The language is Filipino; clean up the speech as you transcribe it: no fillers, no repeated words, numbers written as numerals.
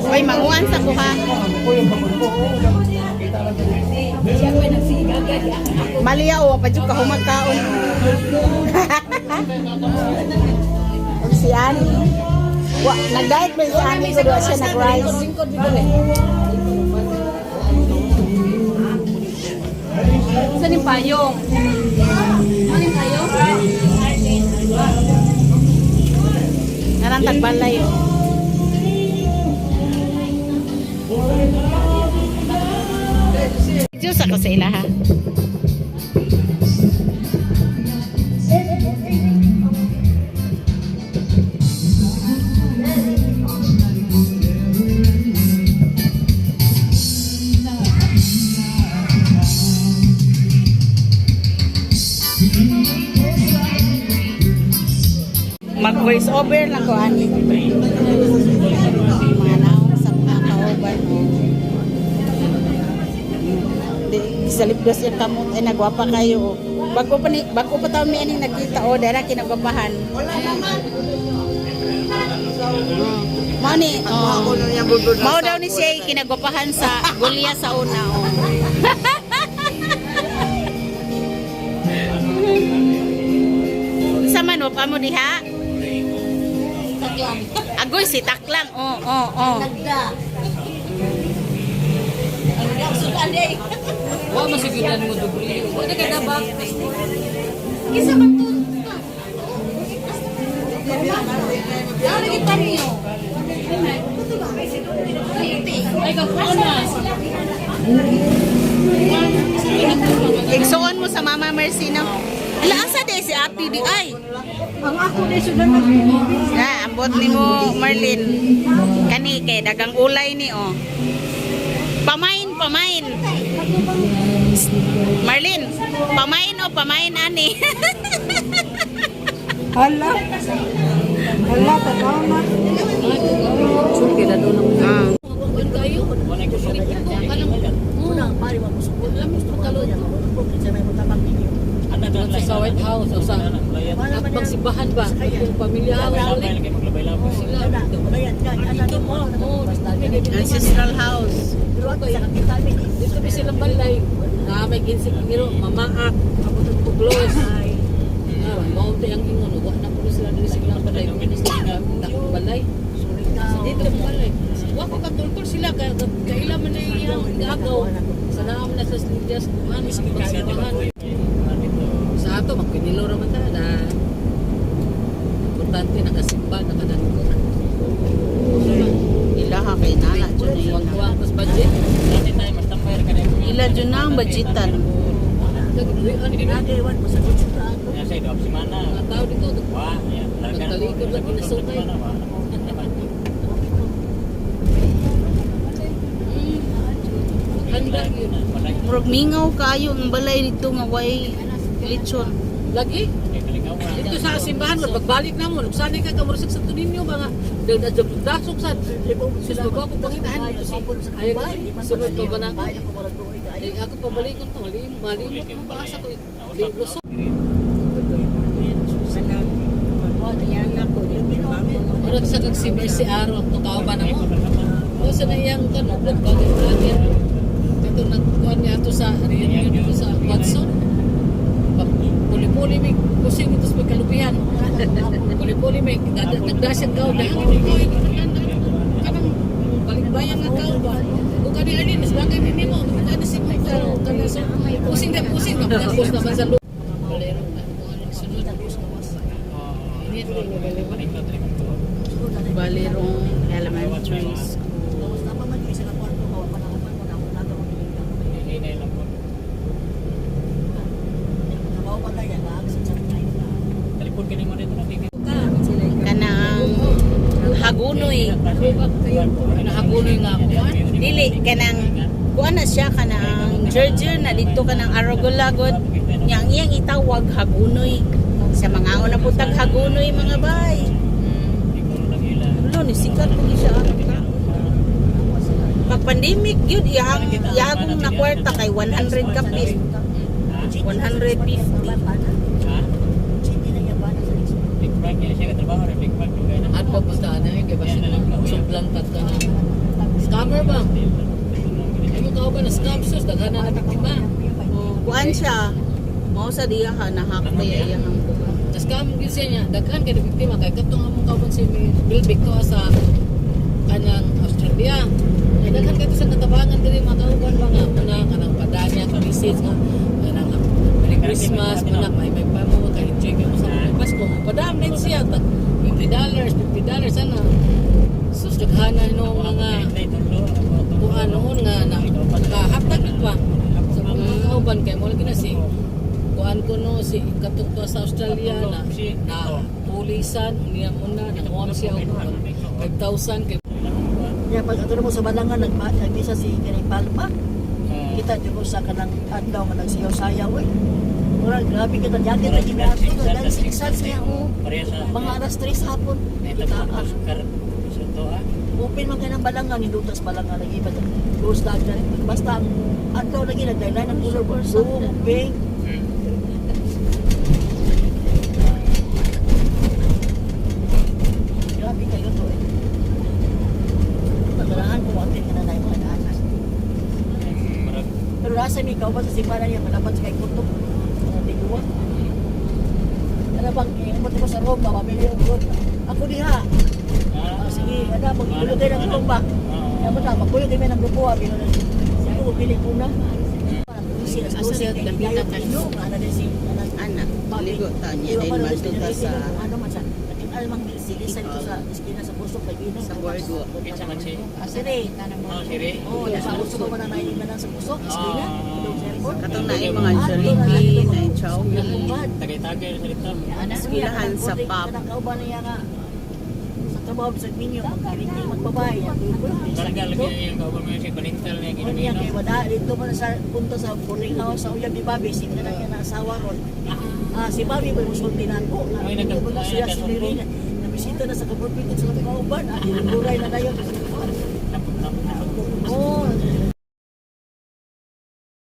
Oy, manguan sa kuha. Maliya o, pa ka humagkaon. Si Ani. Nag-diet ba si Ani ko doon siya nag-rice? Saan yung payong? Saan yung payong? Narang tagbalay o. Diyos ako sa ilaha. Mag-voice over lang ko, Ani. Mga naong sa mga ka-over mo. Sa lipdos yung kamot ay nagwapa kayo. Bago pa taon may aning nakita o dahil kinagwapahan. Mao daw ni siya kinagwapahan sa Gulya sa una. Sa manop amo diha? Agoy si Taklang. Nagda. Ang sudan day. Wa masigilan mo dubli. Wala ka na ba? Kisa man to. Ano kita niyo? Ay kapuan na. Igsuon mo sa Mama Mercy no? Ala asa day si Ate di ay. Ang ako day sudan na. Ambot ni mo Marlin. Kani kay dagang ulay ni oh. Pamain. Marlin, pamain o pamain ani. Hala, tatawa na. Suki na doon ang huwag kayo. Unang pari mapusukot. Alam mo, pagkalod. Sa White House, o sa magsimbahan ba? Yung pamilya house. Ancestral house. Dito kami silang balay. May ginsik niro, mamaak, kapatid puglos. Maunti ang ingon, huwag na po sila dito silang balay. Balay. Dito ang balay. Huwag ko katulkol sila, kailan man na iyang gagaw. Salaam na sa Slidias, kuhan, pagsimbahan. Sa ato, magpinilo raman ta na importante nakasimba, nakadanugo. Ilaha kay nana dyan na yun. Huwag mas budget. Ila dyan na ang budgetan. Nagagawan mo sa budgetan. Mga tao dito, nagtalikod lang pinasukay. Handa yun. Murag mingaw kayo ang balay dito nga way lechon. Lagi? Dito sa simbahan, magbalik na mo. Nagsanay ka kamurasag sa tuninyo, mga dasok sa sus bago pangitahan dito sa ayaw sunod pa ba na ako? Ako pabalikon to, malimot mo paasa ko. Lusok. Murag sa kagsimir si Aro, tukaw ba na mo? O sa nayang kanublag, bagay-bagay. Ito nagkuhan niya ito sa reunion dito sa Watson. Puli-puli may kusing ito sa pagkalupihan. Puli-puli may nagdasyang kao na. Kanang balikbayan nga kao ba? Kung kani-ani, mas bagay din mo. Kung kani si mo, pusing na pusing. Kapos naman sa loob. Balerong na. Sunod na pusing naman sa. Balerong Elementary School. Kanang hagunoy. Hagunoy nga ako. Dili kanang kuan na siya kanang Georgia na dito kanang Arugulagod. Yang iyang itawag hagunoy. Sa mga una putag hagunoy mga bay. Ulo ni sikat ko siya. Pag pandemic yun ihagong na kwarta kay 100 kapit. 150. At papuntaan na yun, kaya ba siya sumplantat ka na. Scammer ba? Ay mo kauban na scam sus, daghan na biktima. Kuan siya. Mao sa diya ha nahak pa iyang kuan. Tapos scam yun siya niya, daghan kaya na biktima. Kaya katong among kauban si Bilbik ko sa kanang Australia. Kaya daghan kayo sa natabangan diri mga kauban mga kanang padanya, kamisis nga. Kanang Merry Christmas, mga may pa mo ka-enjoy kayo sa Pasko. Padam din siya. $50 sana. Sus, daghana no mga kuha noon nga nakahatag yun pa sa mga kauban kay mo lagi na si kuhaan ko no si katugto sa Australia na pulisan niya muna nanguam siya og 5,000 kay Ya pag ato mo sa balangan nagbisa si Kani Palma. Kita jud ko sa kanang adlaw nga nagsayaw-sayaw eh. Ora grabe kita jacket lagi na ato dan siksan siya o mga alas 3 hapon. Kita open man kanang balangan indutas balangan lagi ba close dagat basta ang adlaw lagi nagdaylan ang color blue pink. Grabe kayo to eh. Pagdarahan ko ang tingin na mga anak. Pero nasa may kauban sa simbahan niya, malaban sa kay kutok. Mga tigwa. Ano bang, iimot ko sa Roma, mabili yung good. Ako diha. Sige, ano, magbulog kayo ng gulong ba? Kaya mo na, magbulog kayo ng grupo. Sige, mabili ko na. asa siya gabina tayo. Anak, ligo ta niya din matuta sa Ano man siya? Alamang silisan ito sa iskina sa pusok kay Gino. sa boardwalk. Sire. Oh, nasa pusok mo na nailin na sa pusok, iskina. Katong na yung mga Jollibee, na yung Chowking. Tagay-tagay sa dito. Eskwelahan sa pub. Kauban niya nga sa trabaho sa minyo, magkiling magbabae. Talaga yung kauban mo yung si Balintal na Ano niya ginamino. kay wala dito man sa punta sa boarding house sa Uyab ni Bobby, sing na niya na asawa ron. Si Bobby mo musulti na ko. Ay, Nagko na siya si Lirina. Nabisita na sa kaborpito sa kauban. Buray na dayon. Oh,